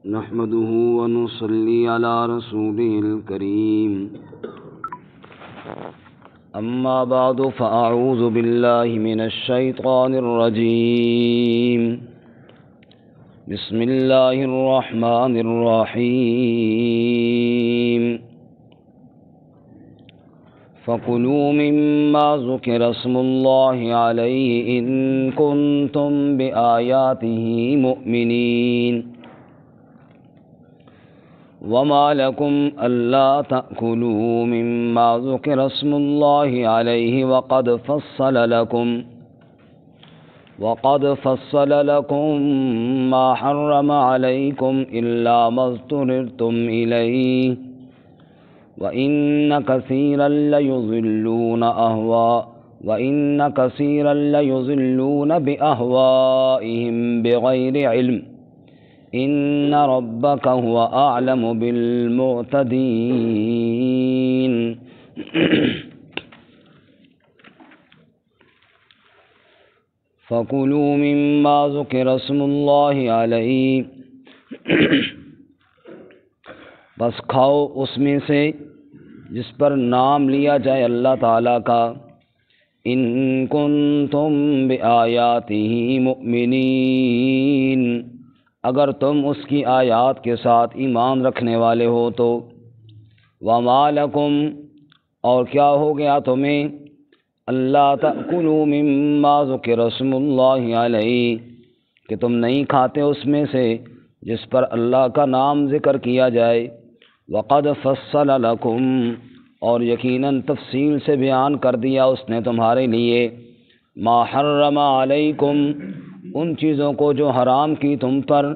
نحمده ونصلي على رسوله الكريم أما بعد فأعوذ بالله من الشيطان الرجيم بسم الله الرحمن الرحيم فكلوا مما ذكر اسم الله عليه إن كنتم بآياته مؤمنين وما لكم ألا تأكلوا مما ذكر اسم الله عليه وقد فصل لكم ما حرم عليكم إلا ما اضطررتم إليه وإن كثيرا ليضلون بأهوائهم بغير علم إن ربك هو أعلم بالمعتدين فَكُلُوا مِمَّا ذُكِرَ اسْمُ اللَّهِ عَلَيْهِ بس کھاؤ اس میں سے جس پر نام لیا جائے اللہ تعالیٰ کا ان کنتم بآیاتہ مؤمنین اگر تم اس کی آیات کے ساتھ ایمان رکھنے والے ہو تو وما لکم اور کیا ہو گیا تمہیں اللہ تأکلوا مما ذکر اسم اللہ علیہ کہ تم نہیں کھاتے اس میں سے جس پر اللہ کا نام ذکر کیا جائے وقد فصل لکم اور یقیناً تفصیل سے بیان کر دیا اس نے تمہارے لیے ما حرم علیکم ان چیزوں کو جو حرام کی تم پر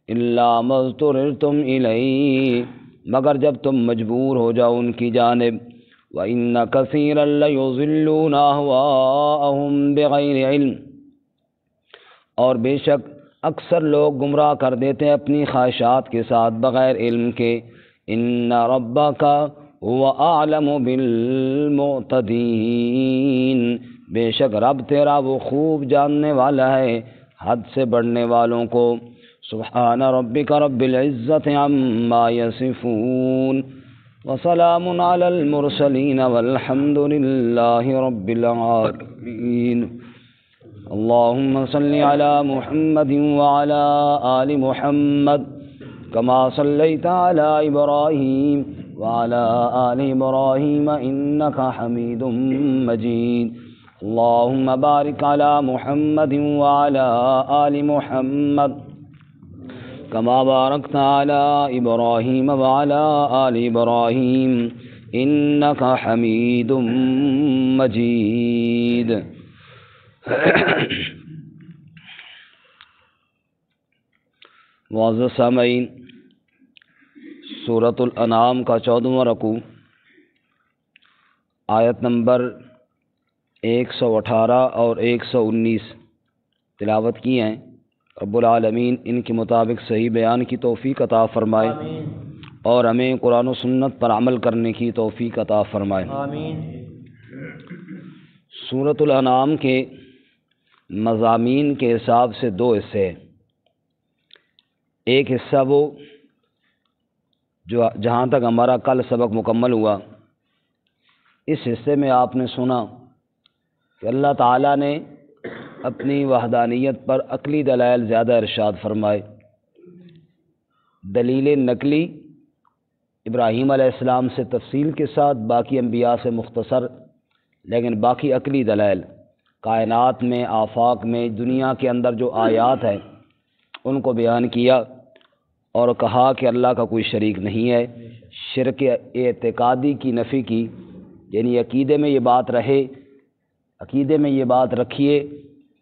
الا ما اضطررتم الیہ مگر جب تم مجبور ہو جاؤ ان کی جانب وَإِنَّ كَثِيرًا لَيُضِلُّونَ أَهْوَاءَهُمْ بِغَيْرِ عِلْمٍ اور بے شک اکثر لوگ گمراہ کر دیتے ہیں اپنی خواہشات کے ساتھ بغیر علم کے إِنَّ رَبَّكَ هُوَ أَعْلَمُ بِالْمُعْتَدِينَ بے شک رب تیرا وہ خوب جاننے والا ہے حد سے بڑھنے والوں کو سبحان ربک رب العزت عما یصفون وسلام علی المرسلین والحمد للہ رب العالمین اللہم صل علی محمد وعلی آل محمد کما صلیت علی ابراہیم وعلی آل ابراہیم انک حمید مجید اللہم بارک علی محمد وعلی آل محمد كما باركت على إبراهيم وعلى آل إبراهيم إنك حميد مجيد معزز سامعین سورۃ الانعام کا 14واں رکوع آیت نمبر 118 اور 119 تلاوت کی ہیں رب العالمین ان کے مطابق صحیح بیان کی توفیق عطا فرمائے آمین اور ہمیں قرآن و سنت پر عمل کرنے کی توفیق عطا فرمائے آمین سورۃ الانعام کے مضامین کے حساب سے 2 حصے ہیں ایک حصہ وہ جو جہاں تک ہمارا کل سبق مکمل ہوا اس حصے میں آپ نے سنا کہ اللہ تعالیٰ نے اپنی وحدانیت پر عقلی دلائل زیادہ ارشاد فرمائے دلیل نقلی ابراہیم علیہ السلام سے تفصیل کے ساتھ باقی انبیاء سے مختصر لیکن باقی عقلی دلائل کائنات میں آفاق میں دنیا کے اندر جو آیات ہیں ان کو بیان کیا اور کہا کہ اللہ کا کوئی شریک نہیں ہے شرک اعتقادی کی نفی کی یعنی عقیدے میں یہ بات رکھیے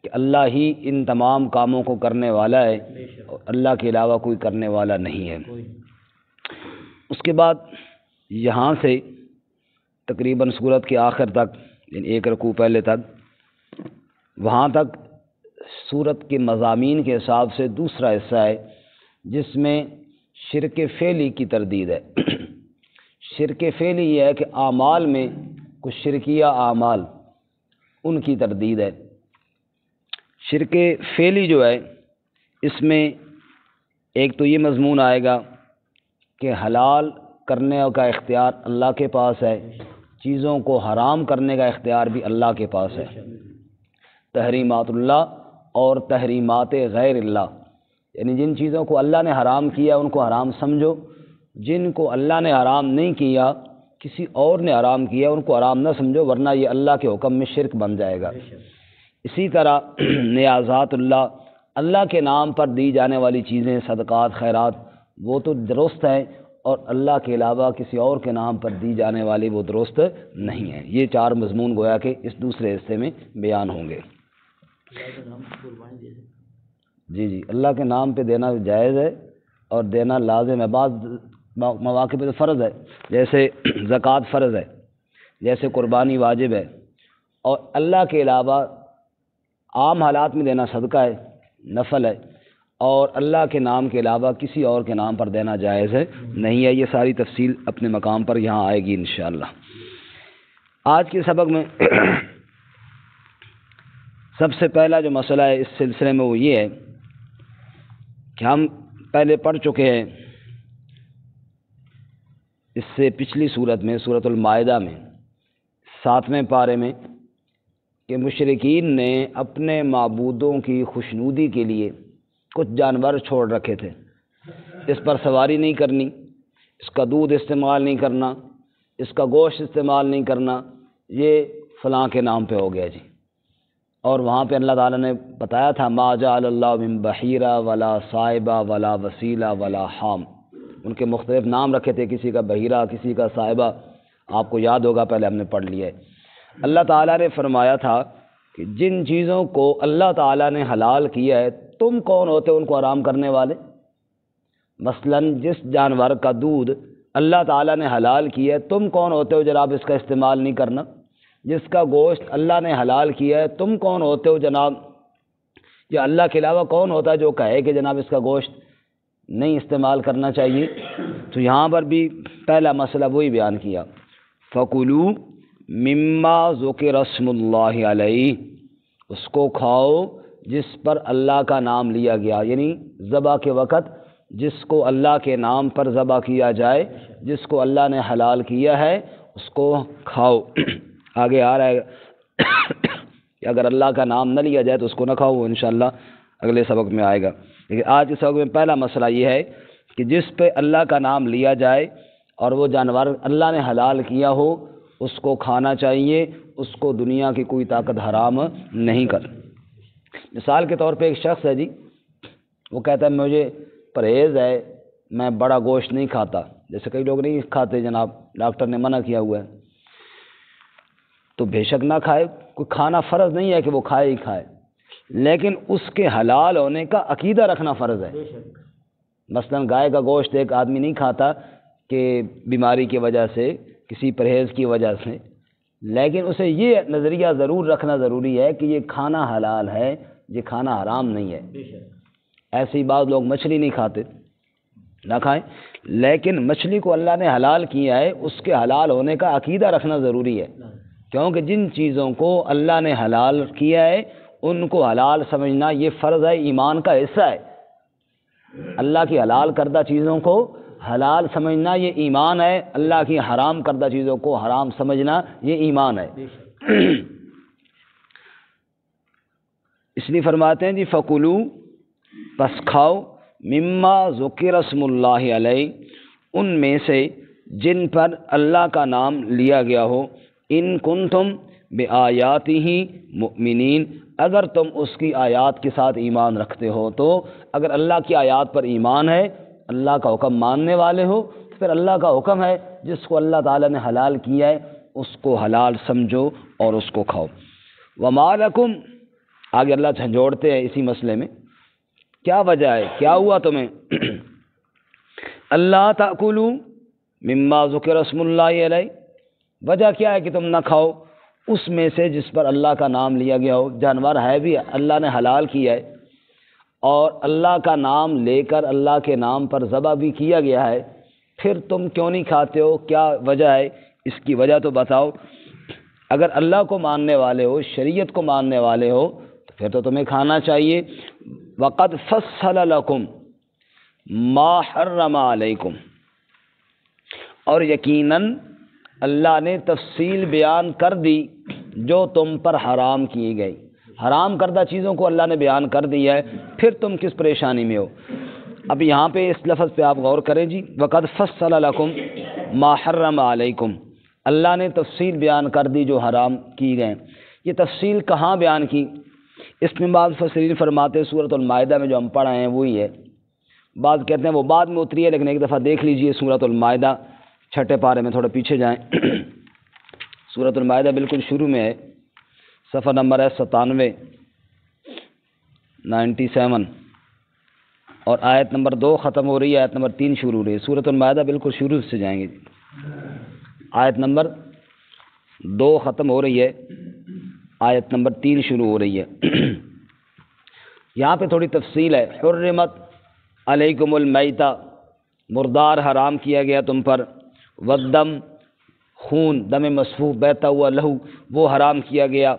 کہ اللہ ہی ان تمام کاموں کو کرنے والا ہے اور اللہ کے علاوہ کوئی کرنے والا نہیں ہے اس کے بعد یہاں سے تقریباً سورت کے آخر تک یعنی 1 رکوع پہلے تک وہاں تک سورت کے مضامین کے حساب سے دوسرا حصہ ہے جس میں شرک فعلی کی تردید ہے شرک فعلی یہ ہے کہ اعمال میں کچھ شرکیہ اعمال ان کی تردید ہے. شرک فعلی جو ہے اس میں ایک تو یہ مضمون آئے گا کہ حلال کرنے کا اختیار اللہ کے پاس ہے، چیزوں کو حرام کرنے کا اختیار بھی اللہ کے پاس ہے۔ تحریمات اللہ اور تحریمات غیر اللہ، یعنی جن چیزوں کو اللہ نے حرام کیا ان کو حرام سمجھو، جن کو اللہ نے حرام نہیں کیا کسی اور نے حرام کیا ان کو حرام نہ سمجھو، ورنہ یہ اللہ کے حکم میں شرک بن جائے گا۔ اسی طرح نیازات اللہ، اللہ کے نام پر دی جانے والی چیزیں، صدقات، خیرات، وہ تو درست ہیں، اور اللہ کے علاوہ کسی اور کے نام پر دی جانے والی وہ درست نہیں ہیں۔ یہ چار مضمون گویا کہ اس دوسرے حصے میں بیان ہوں گے۔ جی اللہ کے نام پہ دینا جائز ہے اور دینا لازم ہے، بعض مواقع پہ تو فرض ہے، جیسے زکوٰۃ فرض ہے، جیسے قربانی واجب ہے، اور اللہ کے علاوہ عام حالات میں دینا صدقہ ہے، نفل ہے، اور اللہ کے نام کے علاوہ کسی اور کے نام پر دینا جائز ہے نہیں ہے۔ یہ ساری تفصیل اپنے مقام پر یہاں آئے گی انشاءاللہ۔ آج کے سبق میں سب سے پہلا جو مسئلہ ہے اس سلسلے میں وہ یہ ہے کہ ہم پہلے پڑھ چکے ہیں اس سے پچھلی صورت میں، سورۃ المائدہ میں 7ویں پارے میں، کہ مشرکین نے اپنے معبودوں کی خوشنودی کے لیے کچھ جانور چھوڑ رکھے تھے، اس پر سواری نہیں کرنی، اس کا دودھ استعمال نہیں کرنا، اس کا گوشت استعمال نہیں کرنا، یہ فلاں کے نام پہ ہو گیا جی۔ اور وہاں پہ اللہ تعالیٰ نے بتایا تھا ما جعل اللہ من بحیرہ ولا صائبہ ولا وسیلہ ولا حام، ان کے مختلف نام رکھے تھے، کسی کا بحیرہ، کسی کا صائبہ، آپ کو یاد ہوگا پہلے ہم نے پڑھ لیا ہے۔ اللہ تعالیٰ نے فرمایا تھا کہ جن چیزوں کو اللہ تعالیٰ نے حلال کیا ہے، تم کون ہوتے ان کو حرام کرنے والے؟ مثلاً جس جانور کا دودھ اللہ تعالیٰ نے حلال کیا ہے، تم کون ہوتے ہو جناب اس کا استعمال نہیں کرنا؟ جس کا گوشت اللہ نے حلال کیا ہے، تم کون ہوتے ہو جناب، یا اللہ کے علاوہ کون ہوتا ہے جو کہے کہ جناب اس کا گوشت نہیں استعمال کرنا چاہیے؟ تو یہاں پر بھی پہلا مسئلہ وہی بیان کیا، فَكُلُوا مِمَّا ذُكِرَ اسْمُ اللَّهِ عَلَيْهِ، اس کو کھاؤ جس پر اللہ کا نام لیا گیا، یعنی ذبح کے وقت جس کو اللہ کے نام پر ذبح کیا جائے، جس کو اللہ نے حلال کیا ہے اس کو کھاؤ۔ آگے آ رہا ہے کہ اگر اللہ کا نام نہ لیا جائے تو اس کو نہ کھاؤ، وہ انشاءاللہ اگلے سبق میں آئے گا۔ لیکن آج کے سبق میں پہلا مسئلہ یہ ہے کہ جس پہ اللہ کا نام لیا جائے اور وہ جانور اللہ نے حلال کیا ہو اس کو کھانا چاہیے، اس کو دنیا کی کوئی طاقت حرام نہیں کر۔ مثال کے طور پہ ایک شخص ہے جی، وہ کہتا ہے مجھے پرہیز ہے، میں بڑا گوشت نہیں کھاتا، جیسے کئی لوگ نہیں کھاتے جناب، ڈاکٹر نے منع کیا ہوا ہے، تو بے شک نہ کھائے، کوئی کھانا فرض نہیں ہے کہ وہ کھائے ہی کھائے، لیکن اس کے حلال ہونے کا عقیدہ رکھنا فرض ہے۔ مثلاً گائے کا گوشت ایک آدمی نہیں کھاتا کہ بیماری کی وجہ سے، کسی پرہیز کی وجہ سے، لیکن اسے یہ نظریہ ضرور رکھنا ضروری ہے کہ یہ کھانا حلال ہے، یہ کھانا حرام نہیں ہے۔ ایسے ہی بعض لوگ مچھلی نہیں کھاتے، نہ کھائیں، لیکن مچھلی کو اللہ نے حلال کیا ہے، اس کے حلال ہونے کا عقیدہ رکھنا ضروری ہے، کیونکہ جن چیزوں کو اللہ نے حلال کیا ہے ان کو حلال سمجھنا یہ فرض ہے، ایمان کا حصہ ہے۔ اللہ کی حلال کردہ چیزوں کو حلال سمجھنا یہ ایمان ہے، اللہ کی حرام کردہ چیزوں کو حرام سمجھنا یہ ایمان ہے۔ اس لیے فرماتے ہیں جی فَكُلُوا، پس کھاؤ، مما ذکر اسم اللہ علیہ، ان میں سے جن پر اللہ کا نام لیا گیا ہو، ان کنتم بآیاتہ مؤمنین، اگر تم اس کی آیات کے ساتھ ایمان رکھتے ہو، تو اگر اللہ کی آیات پر ایمان ہے، اللہ کا حکم ماننے والے ہو، تو پھر اللہ کا حکم ہے جس کو اللہ تعالیٰ نے حلال کیا ہے اس کو حلال سمجھو اور اس کو کھاؤ۔ وما لکم، آگے اللہ جھنجھوڑتے ہیں اسی مسئلے میں، کیا وجہ ہے، کیا ہوا تمہیں، اللہ تأکلوا مما ذکر اسم اللہ علیہ، وجہ کیا ہے کہ تم نہ کھاؤ اس میں سے جس پر اللہ کا نام لیا گیا ہو، جانور ہے بھی اللہ نے حلال کیا ہے اور اللہ کا نام لے کر اللہ کے نام پر ذبح بھی کیا گیا ہے، پھر تم کیوں نہیں کھاتے ہو، کیا وجہ ہے، اس کی وجہ تو بتاؤ۔ اگر اللہ کو ماننے والے ہو، شریعت کو ماننے والے ہو، تو پھر تو تمہیں کھانا چاہیے۔ وقد فصل لکم، ما حرم علیکم، اور یقیناً اللہ نے تفصیل بیان کر دی جو تم پر حرام کی گئی، حرام کردہ چیزوں کو اللہ نے بیان کر دیا ہے، پھر تم کس پریشانی میں ہو۔ اب یہاں پہ اس لفظ پہ آپ غور کریں جی، وَقَدْ فَصَّلَ لَكُمْ مَا حَرَّمَ عَلَيْكُمْ، اللہ نے تفصیل بیان کر دی جو حرام کی گئے۔ یہ تفصیل کہاں بیان کی؟ اس میں بعض مفسرین فرماتے ہیں سورۃ المائدہ میں جو ہم پڑھ رہے ہیں وہی ہے، بعض کہتے ہیں وہ بعد میں اتری ہے، لیکن ایک دفعہ دیکھ لیجئے سورۃ المائدہ 6 پارے میں، تھوڑے پیچھے جائیں سورۃ المائدہ بالکل شروع میں ہے، صفحہ نمبر ہے 97 اور آیت نمبر 2 ختم ہو رہی ہے، آیت نمبر 3 شروع ہو رہی ہے۔ سورۃ المائدہ بالکل شروع سے جائیں گے، آیت نمبر 2 ختم ہو رہی ہے، آیت نمبر 3 شروع ہو رہی ہے۔ یہاں پہ تھوڑی تفصیل ہے۔ حرمت علیکم المیتہ، مردار حرام کیا گیا تم پر، والدم، خون، دم مسفوح بہتا ہوا لہو وہ حرام کیا گیا،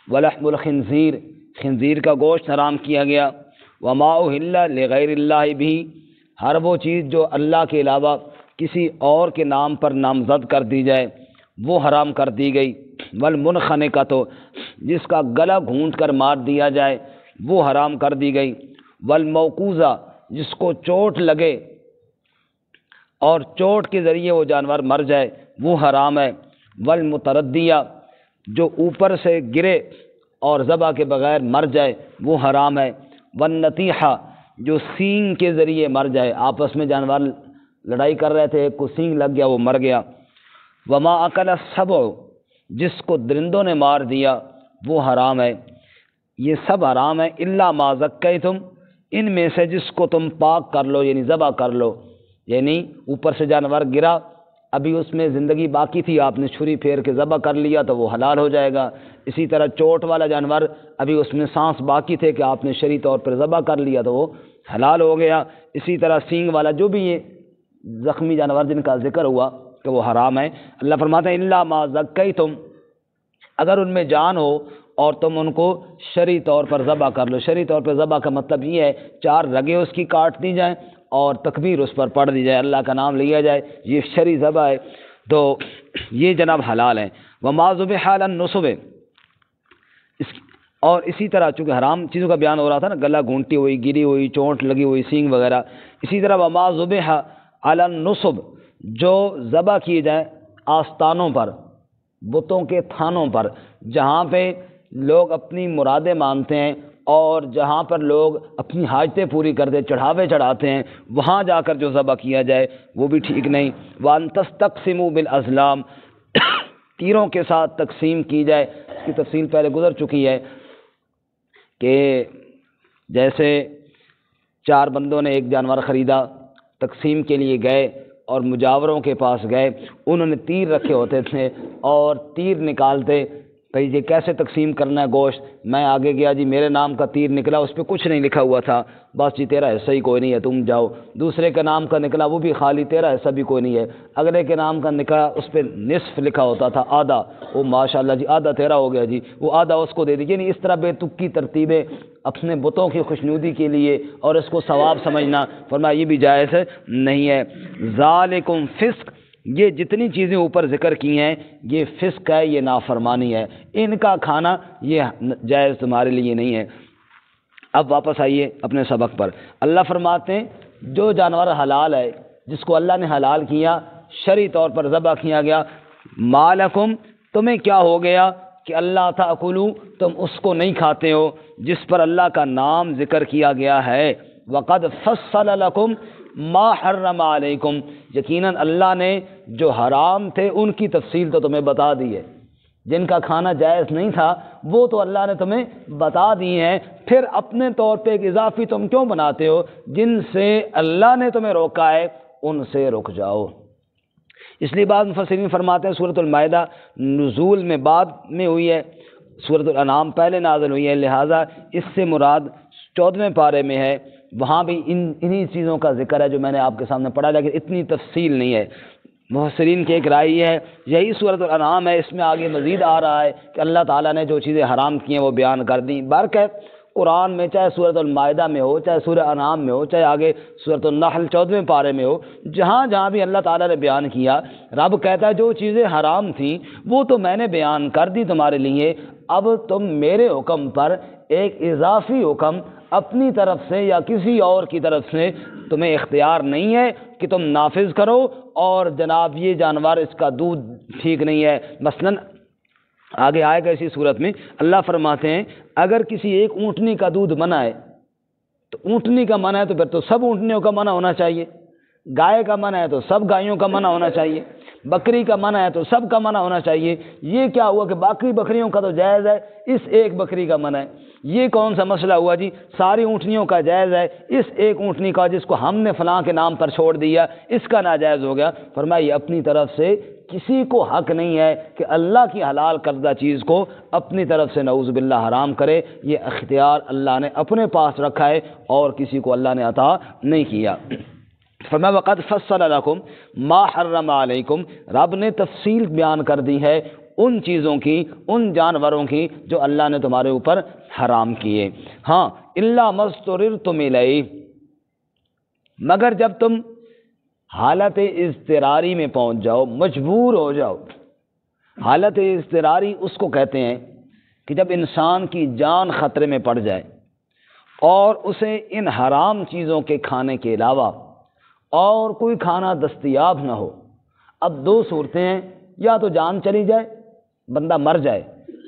ولحم الخنزیر، خنزیر کا گوشت حرام کیا گیا، وما اہل لغیر اللہ بھی، ہر وہ چیز جو اللہ کے علاوہ کسی اور کے نام پر نامزد کر دی جائے وہ حرام کر دی گئی، والمنخنقۃ، جس کا گلا گھونٹ کر مار دیا جائے وہ حرام کر دی گئی، والموقوذہ، جس کو چوٹ لگے اور چوٹ کے ذریعے وہ جانور مر جائے وہ حرام ہے، والمتردیہ، جو اوپر سے گرے اور ذبح کے بغیر مر جائے وہ حرام ہے، والنطیحہ، جو سینگ کے ذریعے مر جائے، آپس میں جانور لڑائی کر رہے تھے، ایک کو سینگ لگ گیا وہ مر گیا، وما اکل السبع، جس کو درندوں نے مار دیا وہ حرام ہے۔ یہ سب حرام ہے، الا ما ذکیتم، ان میں سے جس کو تم پاک کر لو، یعنی ذبح کر لو، یعنی اوپر سے جانور گرا، ابھی اس میں زندگی باقی تھی، آپ نے چھری پھیر کے ذبح کر لیا تو وہ حلال ہو جائے گا۔ اسی طرح چوٹ والا جانور، ابھی اس میں سانس باقی تھے کہ آپ نے شرعی طور پر ذبح کر لیا تو وہ حلال ہو گیا۔ اسی طرح سینگ والا، جو بھی یہ زخمی جانور جن کا ذکر ہوا کہ وہ حرام ہے، اللہ فرماتے ہیں الا ما ذکیتم، اگر ان میں جان ہو اور تم ان کو شرعی طور پر ذبح کر لو۔ شرعی طور پر ذبح کا مطلب یہ ہے 4 رگیں اس کی کاٹ دی جائیں اور تکبیر اس پر پڑھ دی جائے، اللہ کا نام لیا جائے، یہ شرعی ذبح ہے، تو یہ جناب حلال ہے۔ وما ذبح علی النصب، اور اسی طرح چونکہ حرام چیزوں کا بیان ہو رہا تھا نا، گلا گھونٹی ہوئی، گری ہوئی، چونٹ لگی ہوئی، سینگ وغیرہ، اسی طرح وما ذبح علی النصب، جو ذبح کیے جائیں آستانوں پر، بتوں کے تھانوں پر، جہاں پہ لوگ اپنی مرادیں مانتے ہیں اور جہاں پر لوگ اپنی حاجتیں پوری کرتے، چڑھاوے چڑھاتے ہیں، وہاں جا کر جو ذبح کیا جائے وہ بھی ٹھیک نہیں۔ وَأَن تَسْتَقْسِمُوا بِالْأَزْلَامِ، تیروں کے ساتھ تقسیم کی جائے، اس کی تفصیل پہلے گزر چکی ہے کہ جیسے 4 بندوں نے ایک جانور خریدا، تقسیم کے لیے گئے اور مجاوروں کے پاس گئے، انہوں نے تیر رکھے ہوتے تھے اور تیر نکالتے، بھئی یہ کیسے تقسیم کرنا ہے گوشت، میں آگے گیا جی میرے نام کا تیر نکلا، اس پہ کچھ نہیں لکھا ہوا تھا، بس جی تیرا حصہ ہی کوئی نہیں ہے تم جاؤ۔ دوسرے کے نام کا نکلا، وہ بھی خالی، تیرا حصہ بھی کوئی نہیں ہے۔ اگلے کے نام کا نکلا، اس پہ نصف لکھا ہوتا تھا، آدھا، وہ ماشاءاللہ جی آدھا تیرا ہو گیا جی، وہ آدھا اس کو دے دیجیے۔ یعنی اس طرح بے تک کی ترتیبیں اپنے بتوں کی خوشنودی کے لیے اور اس کو ثواب سمجھنا، فرمایا یہ بھی جائز نہیں ہے۔ ذالکم فسق، یہ جتنی چیزیں اوپر ذکر کی ہیں یہ فسق ہے، یہ نافرمانی ہے، ان کا کھانا یہ جائز تمہارے لیے نہیں ہے۔ اب واپس آئیے اپنے سبق پر۔ اللہ فرماتے ہیں جو جانور حلال ہے، جس کو اللہ نے حلال کیا، شرعی طور پر ذبح کیا گیا، مالکم، تمہیں کیا ہو گیا کہ اللہ تاکلوا، تم اس کو نہیں کھاتے ہو جس پر اللہ کا نام ذکر کیا گیا ہے۔ وقد فصل لکم ما حرم علیکم، یقیناً اللہ نے جو حرام تھے ان کی تفصیل تو تمہیں بتا دی ہے، جن کا کھانا جائز نہیں تھا وہ تو اللہ نے تمہیں بتا دی ہیں، پھر اپنے طور پہ ایک اضافی تم کیوں بناتے ہو؟ جن سے اللہ نے تمہیں روکا ہے ان سے رک جاؤ۔ اس لیے بعض مفسرین فرماتے ہیں سورۃ المائدہ نزول میں بعد میں ہوئی ہے، سورۃ الانعام پہلے نازل ہوئی ہے، لہٰذا اس سے مراد 14ویں پارے میں ہے، وہاں بھی انہی چیزوں کا ذکر ہے جو میں نے آپ کے سامنے پڑھا، لیکن اتنی تفصیل نہیں ہے۔ محسرین کی ایک رائے یہ ہے یہی سورۃ الانعام ہے، اس میں آگے مزید آ رہا ہے کہ اللہ تعالیٰ نے جو چیزیں حرام کی ہیں وہ بیان کر دیں۔ برکہ قرآن میں، چاہے سورۃ المائدہ میں ہو، چاہے سورہ انعام میں ہو، چاہے آگے سورۃ النحل 14ویں پارے میں ہو، جہاں جہاں بھی اللہ تعالیٰ نے بیان کیا، رب کہتا ہے جو چیزیں حرام تھیں وہ تو میں نے بیان کر دی تمہارے لیے، اب تم میرے حکم پر ایک اضافی حکم اپنی طرف سے یا کسی اور کی طرف سے تمہیں اختیار نہیں ہے کہ تم نافذ کرو، اور جناب یہ جانور اس کا دودھ ٹھیک نہیں ہے۔ مثلاً آگے آئے گا اسی صورت میں اللہ فرماتے ہیں اگر کسی ایک اونٹنی کا دودھ منع ہے تو اونٹنی کا منع ہے تو پھر تو سب اونٹنیوں کا منع ہونا چاہیے، گائے کا منع ہے تو سب گایوں کا منع ہونا چاہیے، بکری کا منع ہے تو سب کا منع ہونا چاہیے۔ یہ کیا ہوا کہ باقی بکریوں کا تو جائز ہے، اس ایک بکری کا منع ہے؟ یہ کون سا مسئلہ ہوا جی؟ ساری اونٹنیوں کا جائز ہے، اس ایک اونٹنی کا جس کو ہم نے فلاں کے نام پر چھوڑ دیا اس کا ناجائز ہو گیا۔ فرمایا اپنی طرف سے کسی کو حق نہیں ہے کہ اللہ کی حلال کردہ چیز کو اپنی طرف سے نعوذ باللہ حرام کرے، یہ اختیار اللہ نے اپنے پاس رکھا ہے اور کسی کو اللہ نے عطا نہیں کیا۔ فرمایا وقد فصل لکم ما حرم علیکم، رب نے تفصیل بیان کر دی ہے ان چیزوں کی، ان جانوروں کی جو اللہ نے تمہارے اوپر حرام کیے۔ ہاں الا ما اضطررتم الیہ، مگر جب تم حالت اضطراری میں پہنچ جاؤ، مجبور ہو جاؤ۔ حالت اضطراری اس کو کہتے ہیں کہ جب انسان کی جان خطرے میں پڑ جائے اور اسے ان حرام چیزوں کے کھانے کے علاوہ اور کوئی کھانا دستیاب نہ ہو۔ اب دو صورتیں ہیں، یا تو جان چلی جائے، بندہ مر جائے،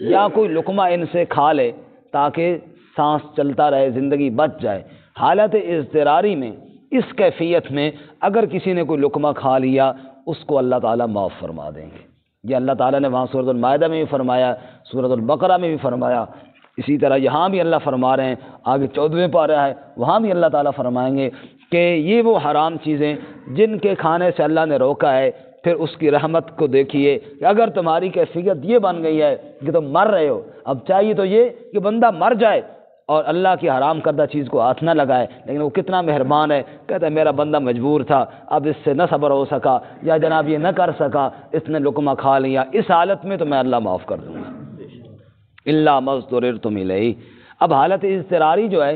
یا کوئی لقمہ ان سے کھا لے تاکہ سانس چلتا رہے، زندگی بچ جائے۔ حالت اضطراری میں، اس کیفیت میں اگر کسی نے کوئی لقمہ کھا لیا اس کو اللہ تعالیٰ معاف فرما دیں گے۔ یہ اللہ تعالیٰ نے وہاں سورۃ المائدہ میں بھی فرمایا، سورۃ البقرہ میں بھی فرمایا، اسی طرح یہاں بھی اللہ فرما رہے ہیں، آگے 14ویں پارہ ہے وہاں بھی اللہ تعالیٰ فرمائیں گے کہ یہ وہ حرام چیزیں جن کے کھانے سے اللہ نے روکا ہے، پھر اس کی رحمت کو دیکھیے کہ اگر تمہاری کیفیت یہ بن گئی ہے کہ تم مر رہے ہو، اب چاہیے تو یہ کہ بندہ مر جائے اور اللہ کی حرام کردہ چیز کو ہاتھ نہ لگائے، لیکن وہ کتنا مہربان ہے، کہتا ہے میرا بندہ مجبور تھا، اب اس سے نہ صبر ہو سکا، یا جناب یہ نہ کر سکا، اس نے لقمہ کھا لیا، اس حالت میں تو میں اللہ معاف کر دوں گا۔ الا ما اضطررتم الیہ۔ اب حالت اضطراری جو ہے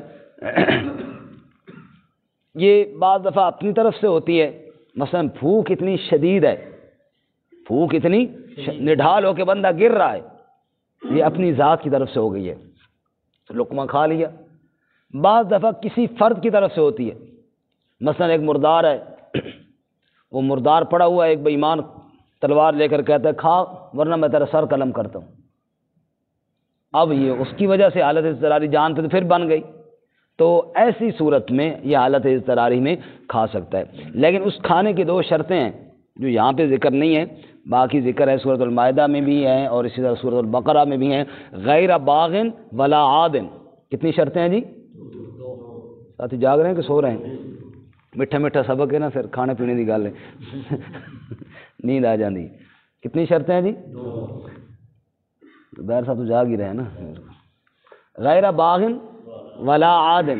یہ بعض دفعہ اپنی طرف سے ہوتی ہے، مثلا بھوک اتنی شدید ہے، بھوک اتنی نڈھال ہو کے بندہ گر رہا ہے، یہ اپنی ذات کی طرف سے ہو گئی ہے تو لقمہ کھا لیا۔ بعض دفعہ کسی فرد کی طرف سے ہوتی ہے، مثلا ایک مردار ہے، وہ مردار پڑا ہوا ہے، ایک بے ایمان تلوار لے کر کہتا ہے کھا ورنہ میں تیرا سر قلم کرتا ہوں۔ اب یہ اس کی وجہ سے حالت اضطراری جان پہ تو پھر بن گئی، تو ایسی صورت میں یہ حالت اضطراری میں کھا سکتا ہے، لیکن اس کھانے کی دو شرطیں ہیں جو یہاں پہ ذکر نہیں ہے، باقی ذکر ہے سورۃ المائدہ میں بھی ہے اور اسی طرح سورۃ البقرہ میں بھی ہیں، غیر باغن ولا عادن۔ کتنی شرطیں ہیں جی؟ ساتھی جاگ رہے ہیں کہ سو رہے ہیں؟ میٹھا میٹھا سبق ہے نا، پھر کھانے پینے کی گل ہے نیند آ جاندی۔ کتنی شرطیں ہیں جی؟ بیر صاحب تو جاگ ہی رہے ہیں نا۔ غیر باغن ولا عادن،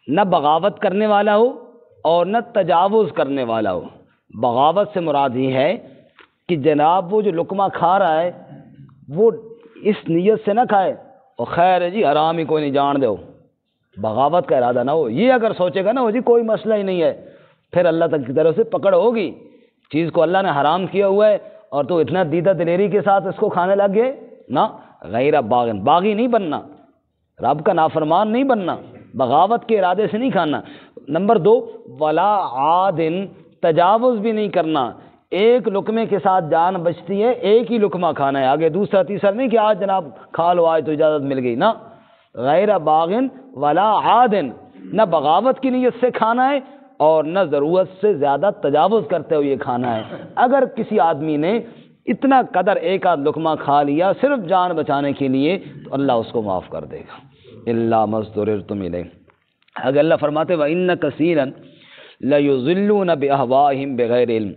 نہ بغاوت کرنے والا ہو اور نہ تجاوز کرنے والا ہو۔ بغاوت سے مراد یہ ہے کہ جناب وہ جو لقمہ کھا رہا ہے وہ اس نیت سے نہ کھائے اور خیر ہے جی حرام ہی کوئی نہیں جان دو، بغاوت کا ارادہ نہ ہو۔ یہ اگر سوچے گا نا وہ جی کوئی مسئلہ ہی نہیں ہے، پھر اللہ تک کی طرف سے پکڑ ہوگی، چیز کو اللہ نے حرام کیا ہوا ہے اور تو اتنا دیدہ دلیری کے ساتھ اس کو کھانے لگ گئے نا۔ غیر باغن، باغی نہیں بننا، رب کا نافرمان نہیں بننا، بغاوت کے ارادے سے نہیں کھانا۔ نمبر 2 ولا عادن، تجاوز بھی نہیں کرنا، ایک لقمے کے ساتھ جان بچتی ہے، ایک ہی لقمہ کھانا ہے، آگے دوسرا تیسرا نہیں کہ آج جناب کھا لو آج تو اجازت مل گئی نا۔ غیر باغن ولا عادن، نہ بغاوت کی نیت سے کھانا ہے اور نہ ضرورت سے زیادہ تجاوز کرتے ہوئے کھانا ہے۔ اگر کسی آدمی نے اتنا قدر ایک آدھ لقمہ کھا لیا صرف جان بچانے کے لیے تو اللہ اس کو معاف کر دے گا۔ الا ما اضطررتم الیہ۔ اگر اللہ فرماتے وَإِنَّ كَثِيرًا لَيُضِلُّونَ بِأَهْوَائِهِمْ بِغَيْرِ علم،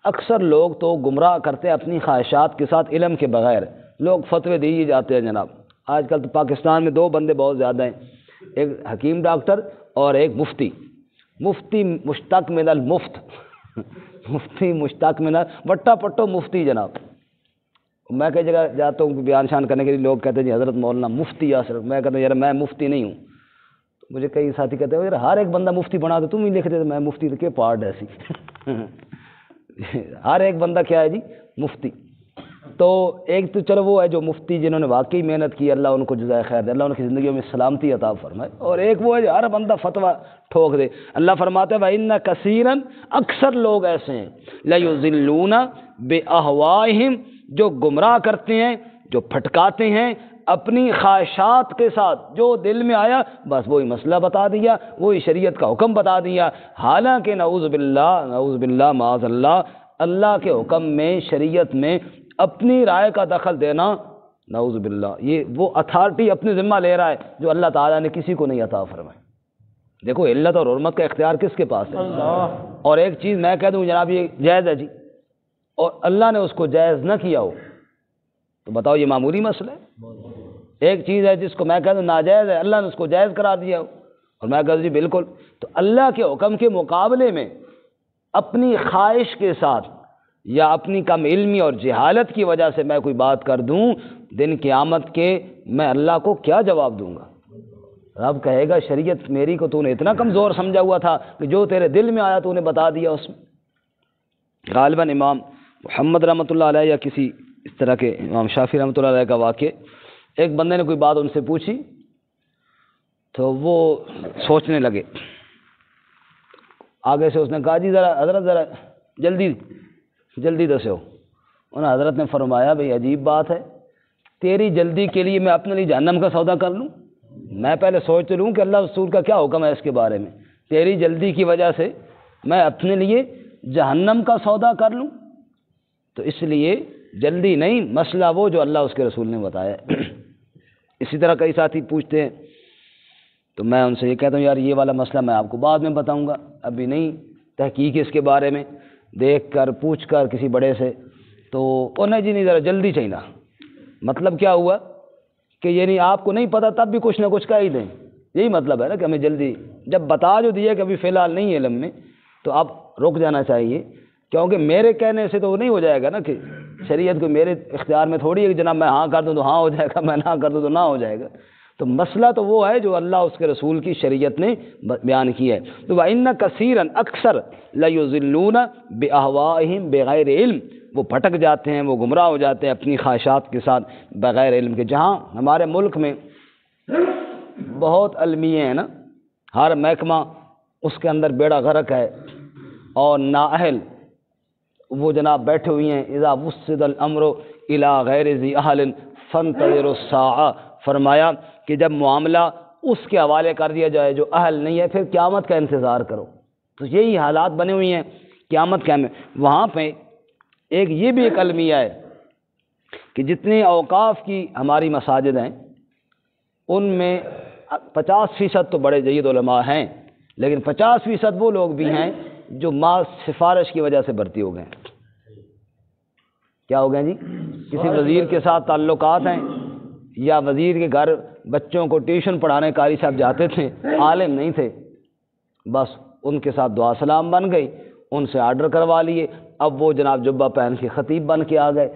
اکثر لوگ تو گمراہ کرتے اپنی خواہشات کے ساتھ علم کے بغیر، لوگ فتوے دیے جاتے ہیں جناب۔ آج کل تو پاکستان میں 2 بندے بہت زیادہ ہیں، ایک حکیم ڈاکٹر اور ایک مفتی۔ مفتی مشتق من المفت مفتی مشتق من وٹا پٹو مفتی جناب، میں کئی جگہ جاتا ہوں بیان شان کرنے کے لیے، لوگ کہتے ہیں جی حضرت مولانا مفتی یاسر، میں کہتا ہوں یار میں مفتی نہیں ہوں. مجھے کئی ساتھی کہتے ہیں یار ہر ایک بندہ مفتی بنا دے، تم ہی لکھ دے. میں مفتی کے پارٹ ایسی ہر ایک بندہ کیا ہے جی مفتی. تو ایک تو چلو وہ ہے جو مفتی جنہوں نے واقعی محنت کی، اللہ ان کو جزائے خیر دے، اللہ ان کی زندگیوں میں سلامتی عطا فرمائے. اور ایک وہ ہے جو ہر بندہ فتویٰ ٹھوک دے. اللہ فرماتا ہے وَإِنَّ كَثِيرًا، اکثر لوگ ایسے ہیں لَيُضِلُّونَ بِأَهْوَائِهِمْ، جو گمراہ کرتے ہیں، جو پھٹکاتے ہیں اپنی خواہشات کے ساتھ. جو دل میں آیا بس وہی مسئلہ بتا دیا، وہی شریعت کا حکم بتا دیا. حالانکہ نعوذ باللہ معاذ اللہ، اللہ کے حکم میں، شریعت میں اپنی رائے کا دخل دینا، نعوذ باللہ، یہ وہ اتھارٹی اپنے ذمہ لے رہا ہے جو اللہ تعالیٰ نے کسی کو نہیں عطا فرمائی. دیکھو علت اور حرمت کا اختیار کس کے پاس ہے؟ اور ایک چیز میں کہہ دوں جناب یہ جائز ہے جی، اور اللہ نے اس کو جائز نہ کیا ہو تو بتاؤ یہ معمولی مسئلہ ہے؟ ایک چیز ہے جس کو میں کہہ دوں ناجائز ہے، اللہ نے اس کو جائز کرا دیا ہو اور میں کہہ دوں جی بالکل. تو اللہ کے حکم کے مقابلے میں اپنی خواہش کے ساتھ یا اپنی کم علمی اور جہالت کی وجہ سے میں کوئی بات کر دوں، دن قیامت کے میں اللہ کو کیا جواب دوں گا؟ رب کہے گا شریعت میری کو تو نے اتنا کمزور سمجھا ہوا تھا کہ جو تیرے دل میں آیا تو نے بتا دیا اس میں. غالباً امام محمد رحمۃ اللہ علیہ یا کسی اس طرح کے امام شافعی رحمۃ اللہ علیہ کا واقع، ایک بندے نے کوئی بات ان سے پوچھی تو وہ سوچنے لگے. آگے سے اس نے کہا جی ذرا حضرت ذرا جلدی دسو. انہوں حضرت نے فرمایا بھئی عجیب بات ہے، تیری جلدی کے لیے میں اپنے لیے جہنم کا سودا کر لوں؟ میں پہلے سوچ لوں کہ اللہ رسول کا کیا حکم ہے اس کے بارے میں، تیری جلدی کی وجہ سے میں اپنے لیے جہنم کا سودا کر لوں؟ تو اس لیے جلدی نہیں، مسئلہ وہ جو اللہ اس کے رسول نے بتایا. اسی طرح کئی ساتھی پوچھتے ہیں تو میں ان سے یہ کہتا ہوں یار یہ والا مسئلہ میں آپ کو بعد میں بتاؤں گا، ابھی نہیں تحقیق اس کے بارے میں، دیکھ کر پوچھ کر کسی بڑے سے. تو نہیں جی نہیں ذرا جلدی چاہیے. مطلب کیا ہوا کہ یعنی آپ کو نہیں پتہ تب بھی کچھ نہ کچھ کہہ ہی دیں، یہی مطلب ہے نا کہ ہمیں جلدی، جب بتا جو دیے کہ ابھی فی الحال نہیں ہے علم میں تو اب رک جانا چاہیے. کیونکہ میرے کہنے سے تو وہ نہیں ہو جائے گا نا، کہ شریعت کو میرے اختیار میں تھوڑی ہے کہ جناب میں ہاں کر دوں تو ہاں ہو جائے گا، میں نہ کر دوں تو نہ ہو جائے گا. تو مسئلہ تو وہ ہے جو اللہ اس کے رسول کی شریعت نے بیان کی ہے. تو وَإِنَّ كَثِيرًا اکثر لَيُضِلُّونَ بِأَهْوَائِهِمْ بغیر علم، وہ بھٹک جاتے ہیں، وہ گمراہ ہو جاتے ہیں اپنی خواہشات کے ساتھ بغیر علم کے. جہاں ہمارے ملک میں بہت المیے ہیں نا، ہر محکمہ اس کے اندر بیڑا غرق ہے اور نااہل وہ جناب بیٹھے ہوئی ہیں. اذا وسد الامر الى غیر ذی اہل فانتظروا الساعہ، فرمایا کہ جب معاملہ اس کے حوالے کر دیا جائے جو اہل نہیں ہے پھر قیامت کا انتظار کرو. تو یہی حالات بنے ہوئی ہیں قیامت کے میں. وہاں پہ یہ بھی ایک المیہ ہے کہ جتنے اوقاف کی ہماری مساجد ہیں ان میں 50% تو بڑے جید علماء ہیں، لیکن 50% وہ لوگ بھی ہیں جو ماں سفارش کی وجہ سے بھرتی ہو گئے ہیں. کیا ہو گئے جی؟ کسی وزیر کے ساتھ تعلقات ہیں یا وزیر کے گھر بچوں کو ٹیوشن پڑھانے قاری صاحب جاتے تھے، عالم نہیں تھے، بس ان کے ساتھ دعا سلام بن گئی، ان سے آرڈر کروا لیے. اب وہ جناب جبہ پہن کے خطیب بن کے آ گئے.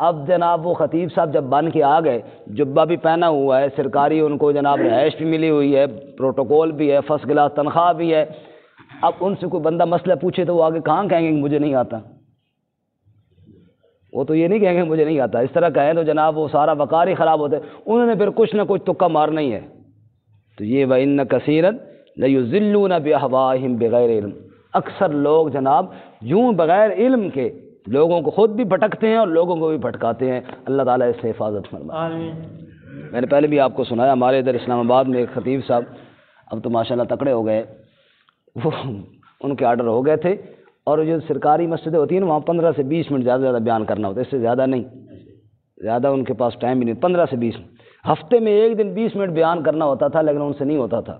اب جناب وہ خطیب صاحب جب بن کے آ گئے، جبہ بھی پہنا ہوا ہے، سرکاری ان کو جناب رہائش بھی ملی ہوئی ہے، پروٹوکول بھی ہے، فرسٹ کلاس تنخواہ بھی ہے. اب ان سے کوئی بندہ مسئلہ پوچھے تو وہ آگے کہاں کہیں گے کہ مجھے نہیں آتا؟ وہ تو یہ نہیں کہیں گے مجھے نہیں آتا. اس طرح کہیں تو جناب وہ سارا وقار ہی خراب ہوتا ہے. انہوں نے پھر کچھ نہ کچھ تکہ مارنا ہی ہے. تو یہ وَإِنَّ كَثِيرًا لَيُضِلُّونَ بِأَهْوَائِهِمْ بغیر علم، اکثر لوگ جناب یوں بغیر علم کے لوگوں کو خود بھی بھٹکتے ہیں اور لوگوں کو بھی بھٹکاتے ہیں. اللہ تعالیٰ اس سے حفاظت فرمائے. آمین. میں نے پہلے بھی آپ کو سنایا، ہمارے ادھر اسلام آباد میں ایک خطیب صاحب اب تو ماشاءاللہ تکڑے ہو گئے، وہ ان کے آرڈر ہو گئے تھے اور جو سرکاری مسجدیں ہوتی ہیں نا وہاں 15 سے 20 منٹ زیادہ بیان کرنا ہوتا ہے، اس سے زیادہ نہیں، زیادہ ان کے پاس ٹائم بھی نہیں. 15 سے 20 ہفتے میں ایک دن 20 منٹ بیان کرنا ہوتا تھا، لیکن ان سے نہیں ہوتا تھا.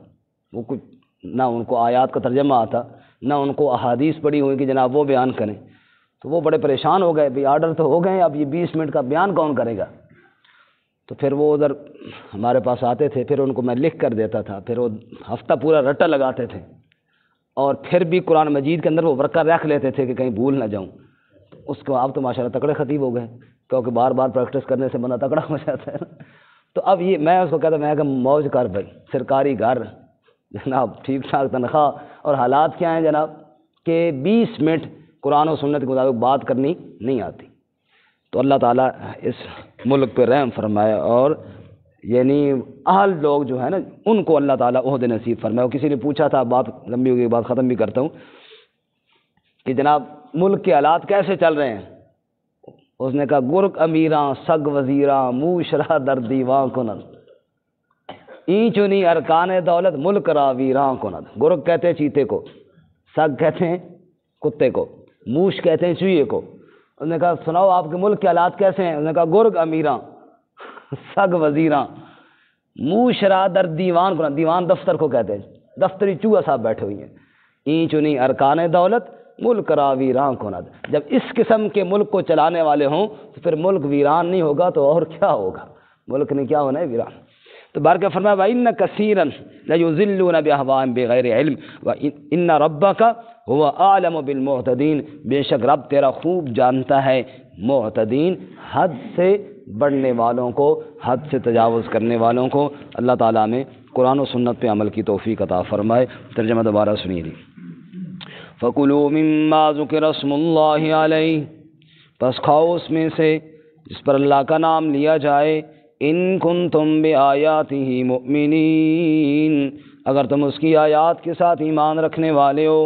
وہ کچھ نہ ان کو آیات کا ترجمہ آتا، نہ ان کو احادیث پڑھی ہوئی کہ جناب وہ بیان کریں. تو وہ بڑے پریشان ہو گئے، بھی آرڈر تو ہو گئے، اب یہ 20 منٹ کا بیان کون کرے گا؟ تو پھر وہ ادھر ہمارے پاس آتے تھے، پھر ان کو میں لکھ کر دیتا تھا، پھر وہ ہفتہ پورا رٹا لگاتے تھے اور پھر بھی قرآن مجید کے اندر وہ ورقہ رکھ لیتے تھے کہ کہیں بھول نہ جاؤں. اس کو اب تو ماشاءاللہ تکڑے خطیب ہو گئے. کیونکہ بار بار پریکٹس کرنے سے بندہ تکڑا ہو جاتا ہے نا۔ تو اب یہ میں اس کو کہتا میں کہ موج کر بھائی، سرکاری گھر جناب، ٹھیک ٹھاک تنخواہ، اور حالات کیا ہیں جناب کہ 20 منٹ قرآن و سنت کے مطابق بات کرنی نہیں آتی۔ تو اللہ تعالیٰ اس ملک پہ رحم فرمائے، اور یعنی اہل لوگ جو ہیں نا ان کو اللہ تعالیٰ عہد نصیب فرمائے۔ اور کسی نے پوچھا تھا، بات لمبی ہو گئی، بات ختم بھی کرتا ہوں، کہ جناب ملک کے حالات کیسے چل رہے ہیں؟ اس نے کہا گرگ امیراں سگ وزیراں موشرا در دیواں کند، این چنی ارکان دولت ملک را ویراں کند۔ گرگ کہتے ہیں چیتے کو، سگ کہتے ہیں کتے کو، موش کہتے ہیں چوہے کو۔ اس نے کہا سناؤ آپ کے ملک کے حالات کیسے ہیں؟ اس نے کہا گرگ امیراں سگ وزیراں موشرا در دیوان کند، دیوان دفتر کو کہتے ہیں، دفتری چوہا صاحب بیٹھے ہوئی ہیں۔ این چنی ارکان دولت ملک را ویران کند، جب اس قسم کے ملک کو چلانے والے ہوں تو پھر ملک ویران نہیں ہوگا تو اور کیا ہوگا؟ ملک نے کیا ہونا ہے؟ ویران۔ تو بار کا فرمایا وَإِنَّ كَثِيرًا لَيُضِلُّونَ بِأَهْوَائِهِمْ بِغَيْرِ عِلْمٍ وَإِنَّ رَبَّكَ هُوَ أَعْلَمُ بِالْمُعْتَدِينَ، بے شک رب تیرا خوب جانتا ہے معتدین، حد سے بڑھنے والوں کو، حد سے تجاوز کرنے والوں کو۔ اللہ تعالیٰ میں قرآن و سنت پہ عمل کی توفیق عطا فرمائے۔ ترجمہ دوبارہ سنیے جی۔ فَكُلُوا مِمَّا ذُكِرَ اسْمُ اللَّهِ عَلَيْهِ، پس کھاؤ اس میں سے جس پر اللہ کا نام لیا جائے، ان کنتم بآیاتہ مؤمنین، اگر تم اس کی آیات کے ساتھ ایمان رکھنے والے ہو۔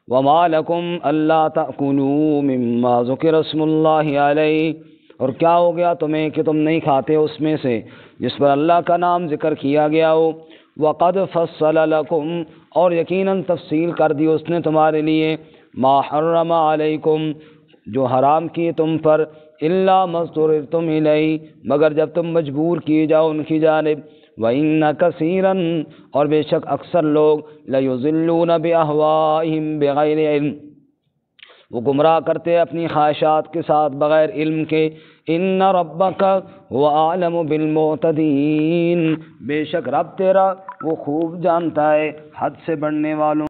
وما لکم الا تأکلوا مما ذکر اسم اللہ علیہ، اور کیا ہو گیا تمہیں کہ تم نہیں کھاتے اس میں سے جس پر اللہ کا نام ذکر کیا گیا ہو۔ وقد فصل لکم، اور یقیناً تفصیل کر دی اس نے تمہارے لیے، ما حرم علیکم، جو حرام کیے تم پر، الا ما اضطررتم الیہ، مگر جب تم مجبور کیے جاؤ ان کی جانب۔ وَإِنَّ كَثِيرًا، اور بے شک اکثر لوگ، لَيُضِلُّونَ بِأَهْوَائِهِمْ بِغَيْرِ علم، وہ گمراہ کرتے اپنی خواہشات کے ساتھ بغیر علم کے۔ ان ربک هو اعلم بالمعتدین، بے شک رب تیرا وہ خوب جانتا ہے حد سے بڑھنے والوں